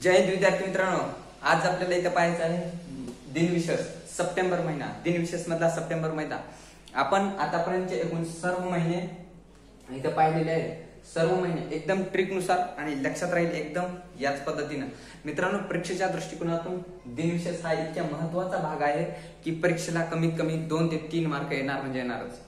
जय हिंद विद्यार्थी मित्रांनो, आज आपल्याला इथं पाहायचं आहे दिनविशेष सप्टेंबर महिना. दिनविशेष मधला सप्टेंबर महिना आपण आतापर्यंतचे एकूण सर्व महिने इथं पाहिलेले आहेत. सर्व महिने एकदम ट्रिक नुसार आणि लक्षात राहील एकदम याच पद्धतीनं. मित्रांनो, परीक्षेच्या दृष्टिकोनातून दिनविशेष हा इतक्या महत्वाचा भाग आहे की परीक्षेला कमीत कमी 2 ते 3 मार्क येणार म्हणजे येणारच.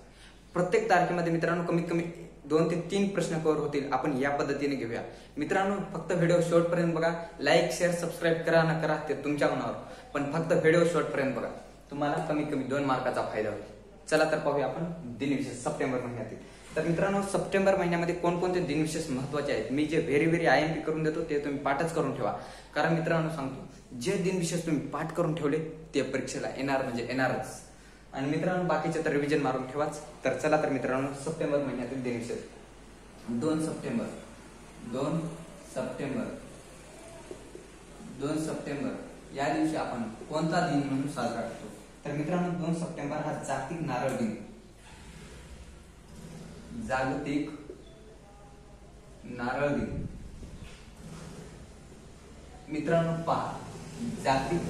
प्रत्येक तारखेमध्ये मित्रांनो कमीत कमी 2 ते 3 प्रश्न कव्हर होतील. आपण या पद्धतीने घेऊया. मित्रांनो, फक्त व्हिडिओ शेवटपर्यंत बघा. लाईक शेअर सबस्क्राईब करा न करा ते तुमच्या मनावर, पण फक्त व्हिडिओ शेवटपर्यंत बघा. तुम्हाला कमीत कमी 2 मार्काचा फायदा होईल. चला तर पाहूया आपण दिनविशेष सप्टेंबर महिन्यातील. तर मित्रांनो, सप्टेंबर महिन्यामध्ये कोणकोणते दिनविशेष महत्वाचे आहेत मी जे व्हेरी आयएमपी करून देतो ते तुम्ही पाठच करून ठेवा. कारण मित्रांनो सांगतो, जे दिनविशेष तुम्ही पाठ करून ठेवले ते परीक्षेला येणार म्हणजे येणारच. आणि मित्रांनो, बाकीचे तर रिव्हिजन मारून ठेवाच. तर चला तर मित्रांनो, सप्टेंबर महिन्यातील दिनविशेष 2 सप्टेंबर या दिवशी आपण कोणता दिन म्हणून साजरा करतो. तर मित्रांनो, 2 सप्टेंबर हा जागतिक नारळ दिन. जागतिक नारळ दिन. मित्रांनो पहा, जागतिक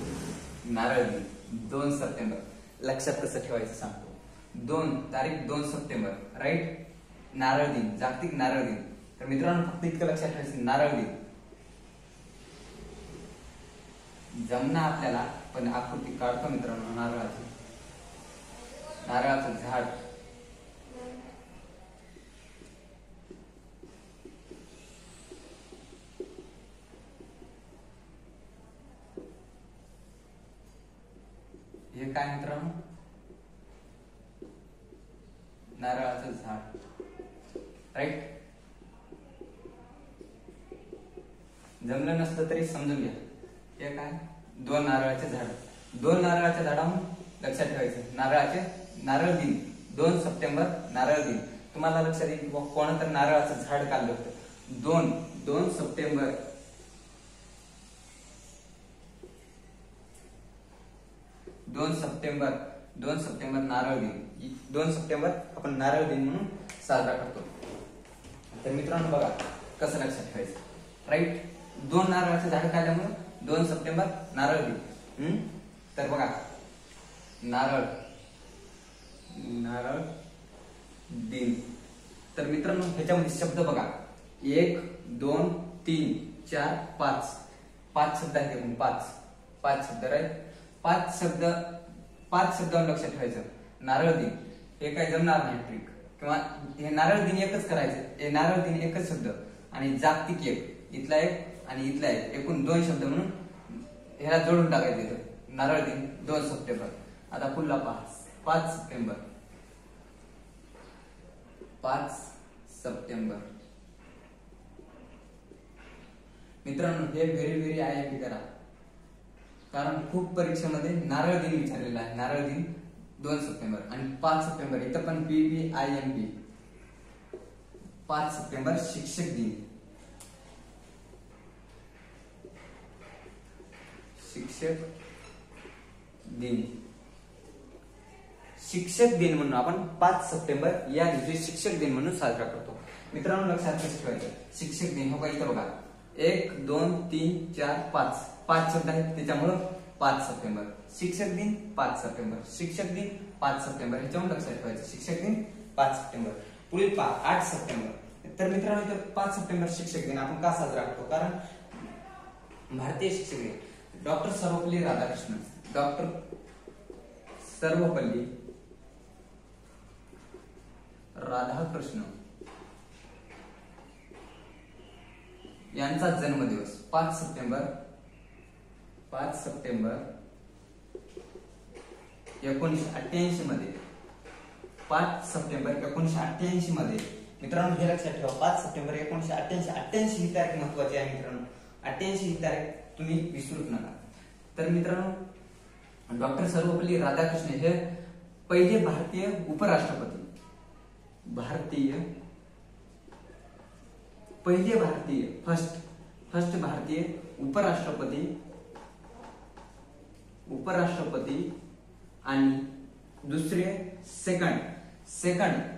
नारळ दिन 2 सप्टेंबर. लक्षात कसं ठेवायचं सांगतो. 2 सप्टेंबर राईट. नारळ दिन, जागतिक नारळ दिन. तर मित्रांनो, फक्त इतकं लक्षात ठेवायचं, नारळ दिन जमना आपल्याला, पण आकृती काढतो मित्रांनो. नारळाचं झाड. हे काय मित्रांनो? नारळाचं झाड राईट. जमलं नसतं तरी समजून घ्या. हे काय? 2 नारळाचे झाड. 2 नारळाच्या झाडाहून लक्षात ठेवायचं नारळ दिन 2 सप्टेंबर नारळ दिन. तुम्हाला लक्षात येईल की कोण तर नारळाचं झाड काढलं होतं. 2 सप्टेंबर 2 सप्टेंबर नारळ दिन. 2 सप्टेंबर आपण नारळ दिन म्हणून साजरा करतो. तर मित्रांनो बघा कसं लक्षात ठेवायचं राईट. 2 नारळाचे झाड काढल्यामुळे 2 सप्टेंबर नारळ दिन. तर बघा, नारळ दिन. तर मित्रांनो, ह्याच्यामध्ये शब्द बघा, 1 2 3 4 5 शब्द आहेत. 5 शब्द राईट. 5 शब्दावर लक्षात ठेवायचं. नारळ दिन हे काय जमणार नाही ट्रिक, किंवा हे नारळ दिन एकच करायचं. हे नारळ दिन एकच शब्द आणि जागतिक एक, इथला एक आणि इथला एक, एकूण 2 शब्द म्हणून ह्याला जोडून टाकायचं. नारळ दिन 2 सप्टेंबर. आता पुढला 5 सप्टेंबर. मित्रांनो, हे व्हेरी आयएमपी करा, कारण खूप परीक्षेमध्ये नारळ दिन विचारलेला आहे. नारळ दिन 2 सप्टेंबर आणि 5 सप्टेंबर इथं पण PBIMP. 5 सप्टेंबर शिक्षक दिन. शिक्षक दिन म्हणून आपण 5 सप्टेंबर या दिवशी शिक्षक दिन म्हणून साजरा करतो. मित्रांनो, लक्षात कसं ठेवायचं. शिक्षक दिन हो का, इथं बघा 1 2 3 4 5 शब्द आहेत, त्याच्यामुळं 5 सप्टेंबर. शिक्षक दिन 5 सप्टेंबर. शिक्षक दिन 5 सप्टेंबर. ह्याच्यावर लक्षात ठेवायचं. शिक्षक दिन 5 सप्टेंबर. पुढील 8 सप्टेंबर. तर मित्रांनो, इथं 5 सप्टेंबर शिक्षक दिन आपण का साजरा करतो? कारण भारतीय शिक्षक दिन डॉक्टर सर्वपल्ली राधाकृष्णन यांचा जन्मदिवस 5 सप्टेंबर 1988 मध्ये. 5 सप्टेंबर 1988 मध्ये. मित्रांनो, हे लक्षात ठेवा, 5 सप्टेंबर 1988 ही तारीख महत्वाची आहे. मित्रांनो, 88 ही तारीख तुम्ही विसरूच नका. तर मित्रांनो, डॉक्टर सर्वपल्ली राधाकृष्णन हे पहिले भारतीय उपराष्ट्रपती. फर्स्ट भारतीय उपराष्ट्रपती आणि दुसरे सेकंड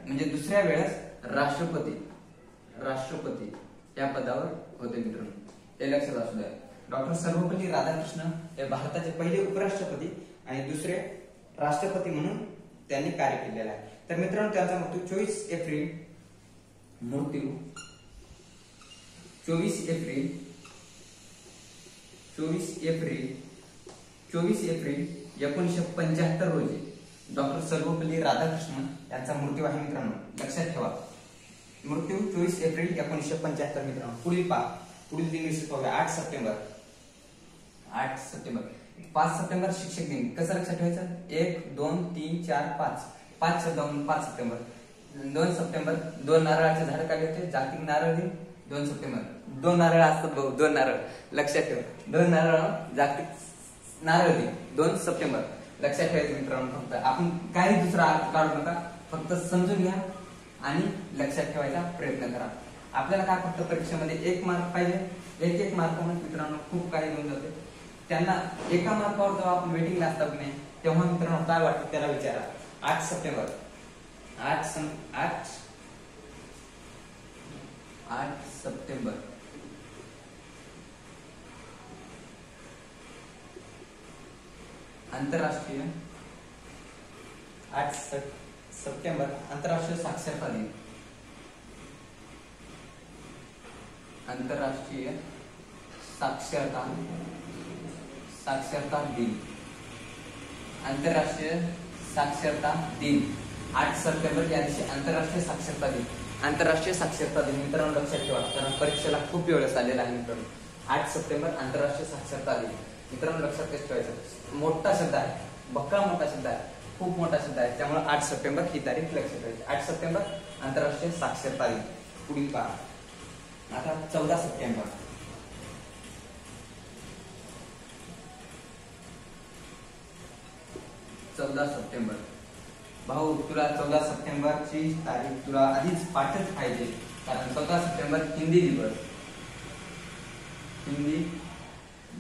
म्हणजे दुसऱ्या वेळेस राष्ट्रपती या पदावर होते मित्रांनो, हे लक्षात असू द्या. डॉक्टर सर्वपल्ली राधाकृष्ण हे भारताचे पहिले उपराष्ट्रपती आणि दुसरे राष्ट्रपती म्हणून त्यांनी कार्य केलेलं आहे. तर मित्रांनो, त्यांचा मृत्यू 24 एप्रिल 1975 रोजी डॉक्टर सर्वपल्ली राधाकृष्णन यांचा मृत्यू आहे. मित्रांनो लक्षात ठेवा, मृत्यू 24 एप्रिल 1975. मित्रांनो पुढील दिन विशेष पाहूया. 8 सप्टेंबर 5 सप्टेंबर शिक्षक दिन. कसं लक्षात ठेवायचं? 1 2 3 4 5 शब्दावरून 5 सप्टेंबर. 2 सप्टेंबर 2 नारळाचे झाड काढले होते, जागतिक नारळ दिन. 2 सप्टेंबर 2 नारळ असतात भाऊ, 2 नारळ लक्षात ठेवा. 2 नारळ जागतिक नारळ दिन 2 सप्टेंबर लक्षात ठेवायचं. मित्रांनो फक्त आपण काही दुसरा अर्थ काढू नका, फक्त समजून घ्या आणि लक्षात ठेवायचा प्रयत्न करा. आपल्याला काय फक्त परीक्षेमध्ये 1 मार्क पाहिजे. 1 मार्कामध्ये मित्रांनो खूप काही होऊन जाते. त्यांना एका मार्कावर जेव्हा आपण वेटिंगला असतात नाही तेव्हा मित्रांनो काय वाटतं त्याला विचारा. 8 सप्टेंबर आंतरराष्ट्रीय 8 सप्टेंबर आंतरराष्ट्रीय साक्षरता दिन. आंतरराष्ट्रीय साक्षरता दिन. आंतरराष्ट्रीय साक्षरता दिन 8 सप्टेंबर या दिवशी आंतरराष्ट्रीय साक्षरता दिन. आंतरराष्ट्रीय साक्षरता दिन मित्रांनो लक्षात ठेवा, कारण परीक्षेला खूप वेळेस आलेला आहे. मित्रांनो 8 सप्टेंबर आंतरराष्ट्रीय साक्षरता दिन. मित्रांनो लक्षात ठेवायचं, मोठा शब्द आहे, बक्कळ मोठा शब्द आहे, खूप मोठा शब्द आहे, त्यामुळे 8 सप्टेंबर ही तारीख लक्षात ठेवायची. 8 सप्टेंबर आंतरराष्ट्रीय साक्षरता दिन. पुढील पहा आता 14 सप्टेंबर. 14 सप्टेंबर भाऊ, तुला 14 सप्टेंबरची तारीख तुला आधीच पाठच पाहिजे, कारण 14 सप्टेंबर हिंदी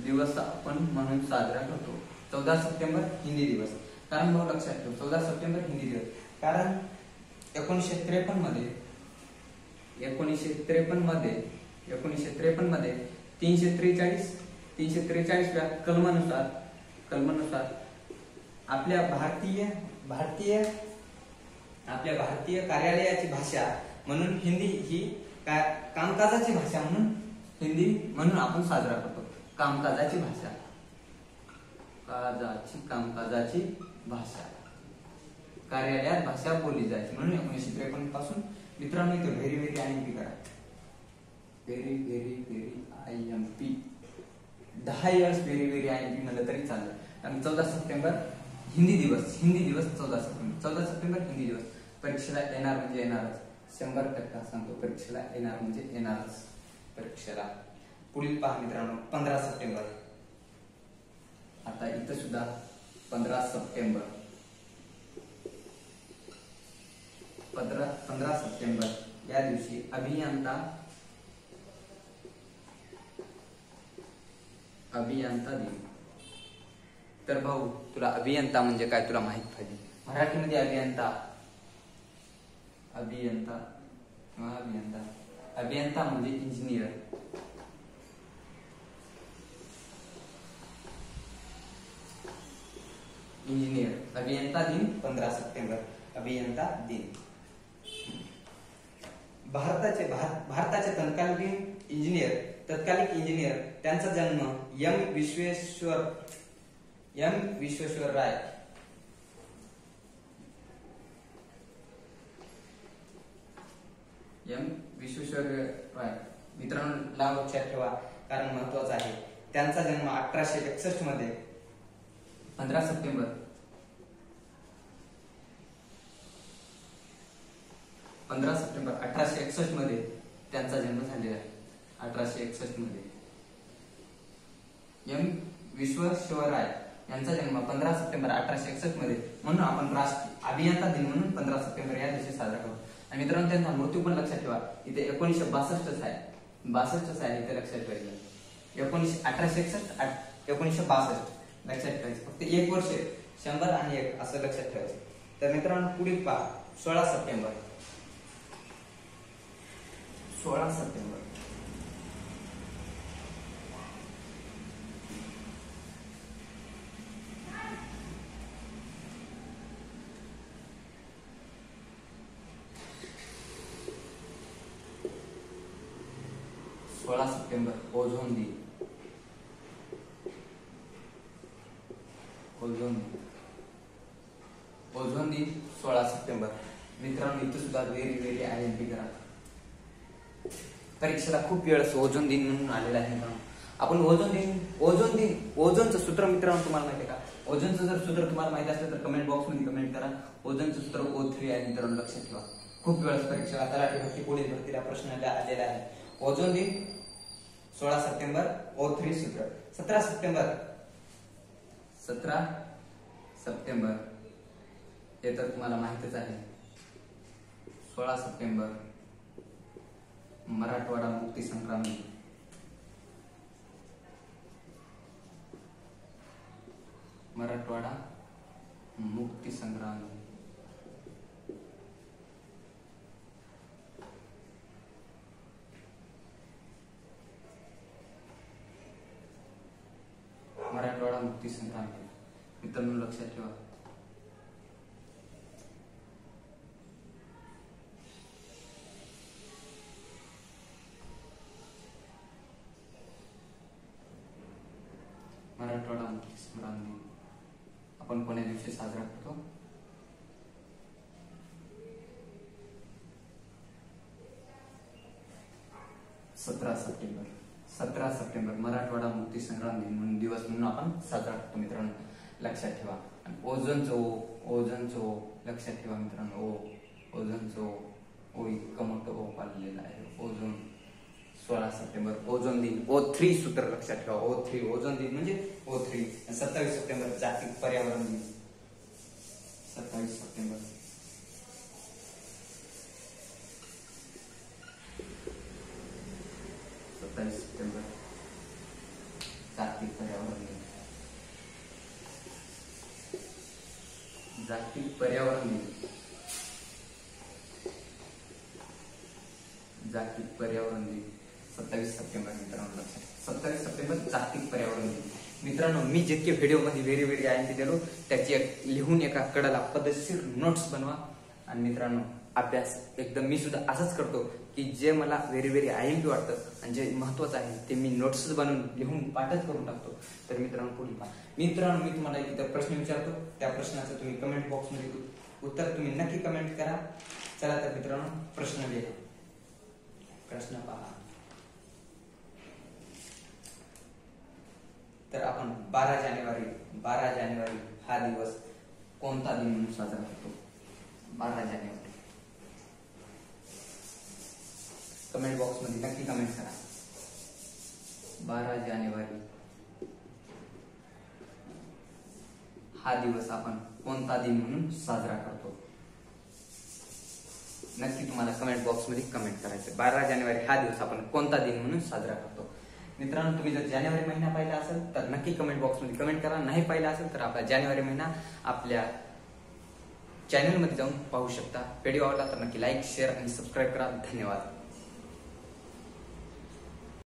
दिवस आपण म्हणून साजरा करतो. 14 सप्टेंबर हिंदी दिवस. कारण भाऊ लक्षात ठेव, 14 सप्टेंबर हिंदी दिवस कारण 1953 मध्ये 343 व्या कलमानुसार आपल्या भारतीय कार्यालयाची भाषा म्हणून हिंदी ही कामकाजाची भाषा म्हणून हिंदी म्हणून आपण साजरा करतो. कामकाजाची भाषा कार्यालयात भाषा बोलली जायची म्हणून 1953 पासून मित्रांनो इथे व्हेरी व्हेरी IMP करा. Very IMP 10 years very IMP म्हणलं तरी चालेल. आणि 14 सप्टेंबर हिंदी दिवस 14 सप्टेंबर हिंदी दिवस. परीक्षेला येणार म्हणजे येणारच, 100% सांगतो, परीक्षेला येणार म्हणजे येणारच परीक्षेला. पुढील पहा मित्रांनो 15 सप्टेंबर. आता इथं सुद्धा 15 सप्टेंबर या दिवशी अभियंता दिन. तर भाऊ तुला अभियंता म्हणजे काय तुला माहित पाहिजे. मराठीमध्ये अभियंता म्हणजे इंजिनियर. अभियंता दिन 15 सप्टेंबर अभियंता दिन. भारताचे तत्कालिक इंजिनियर त्यांचा जन्म एम विश्वेश्वर राय मित्रांनो नाव लक्षात ठेवा कारण महत्वाचं आहे. त्यांचा जन्म 1861 मध्ये 15 सप्टेंबर 1861 मध्ये त्यांचा जन्म झालेला आहे. 1861 मध्ये एम विश्वेश्वरराय यांचा जन्म 15 सप्टेंबर 1861 मध्ये, म्हणून आपण राष्ट्रीय अभियंता दिन म्हणून 15 सप्टेंबर या दिवशी साजरा करतो. आणि मित्रांनो त्यांचा मृत्यू पण लक्षात ठेवा, इथे 1962 आहे इथे लक्षात ठेवायचं. 1862 लक्षात ठेवायचं. फक्त 1 वर्ष 100 आणि 1 असं लक्षात ठेवायचं. तर मित्रांनो पुढील पहा 16 सप्टेंबर. सप्टेंबर ओझोन दिन, ओझोन दिन 16 सप्टेंबर. मित्रांनो इथं सुद्धा वेरी IMP करा. परीक्षेला खूप वेळेस ओझोन दिन म्हणून आलेला आहे मित्रांनो. आपण ओझोनचं सूत्र मित्रांनो तुम्हाला माहिती आहे का? ओझोनचं जर सूत्र तुम्हाला माहिती असेल तर कमेंट बॉक्स मध्ये कमेंट करा. ओझोनचं सूत्र O3 आहे मित्रांनो, लक्षात ठेवा. खूप वेळेस परीक्षेला तलाठी भरती पोलीस भरतीला प्रश्न आलेला आहे. ओझोन दिन 16 सप्टेंबर, O3 सूत्र. 17 सप्टेंबर हे तर तुम्हाला माहितच आहे. 16 सप्टेंबर मराठवाडा मुक्ती संग्राम. मराठवाडा मुक्ती संग्राम. मराठवाडा मुक्ती संग्राम मित्रांनो लक्षात ठेवा. मराठवाडा मुक्ती संग्राम दिन आपण कोण्या दिवशी साजरा करतो? 17 सप्टेंबर मराठवाडा मुक्ती संग्राम दिन म्हणून दिवस म्हणून आपण साजरा करतो मित्रांनो, लक्षात ठेवा. आणि ओझोनचं लक्षात ठेवा मित्रांनो. ओझोनचं ओ इतकं मोठं ओ पाळलेलं आहे. ओझोन 16 सप्टेंबर ओझोन दिन. O3 सूत्र लक्षात ठेवा. O3 ओझोन दिन म्हणजे O3. 27 सप्टेंबर जागतिक पर्यावरण दिन. 27 सप्टेंबर जागतिक पर्यावरण दिन. जागतिक पर्यावरण दिन. जागतिक पर्यावरण दिन 27 सप्टेंबर मित्रांनो लक्षात. 27 सप्टेंबर जागतिक पर्यावरण दिन. मित्रांनो मी जितके व्हिडिओ मध्ये व्हेरी IMP दिलो त्याची लिहून एका कडाला पद्धतशीर नोट्स बनवा. आणि मित्रांनो अभ्यास एकदम मी सुद्धा असंच करतो की जे मला व्हेरी IMP वाटतं आणि जे महत्वाचं आहे ते मी नोट्स बनवून लिहून पाठच करून टाकतो. तर मित्रांनो पुढे पहा. मित्रांनो मी तुम्हाला एक प्रश्न विचारतो, त्या प्रश्नाचं तुम्ही कमेंट बॉक्स मध्ये उत्तर तुम्ही नक्की कमेंट करा. चला तर मित्रांनो प्रश्न लिहा. प्रश्न पहा. तर आपण 12 जानेवारी हा दिवस कोणता दिन म्हणून साजरा करतो? 12 जानेवारी कमेंट बॉक्स मध्ये नक्की कमेंट करा. 12 जानेवारी हा दिवस आपण कोणता दिन म्हणून साजरा करतो? नक्की तुम्हाला कमेंट बॉक्स मध्ये कमेंट करायचं. 12 जानेवारी हा दिवस आपण कोणता दिन म्हणून साजरा करतो? मित्रांनो तुम्ही जर जानेवारी महिना पाहिला असेल तर नक्की कमेंट बॉक्स मध्ये कमेंट करा. नाही पाहिला असेल तर आपला जानेवारी महिना आपल्या चॅनल मध्ये जाऊन पाहू शकता. व्हिडिओ आवडला तर नक्की लाईक, शेअर आणि सबस्क्राईब करा. धन्यवाद.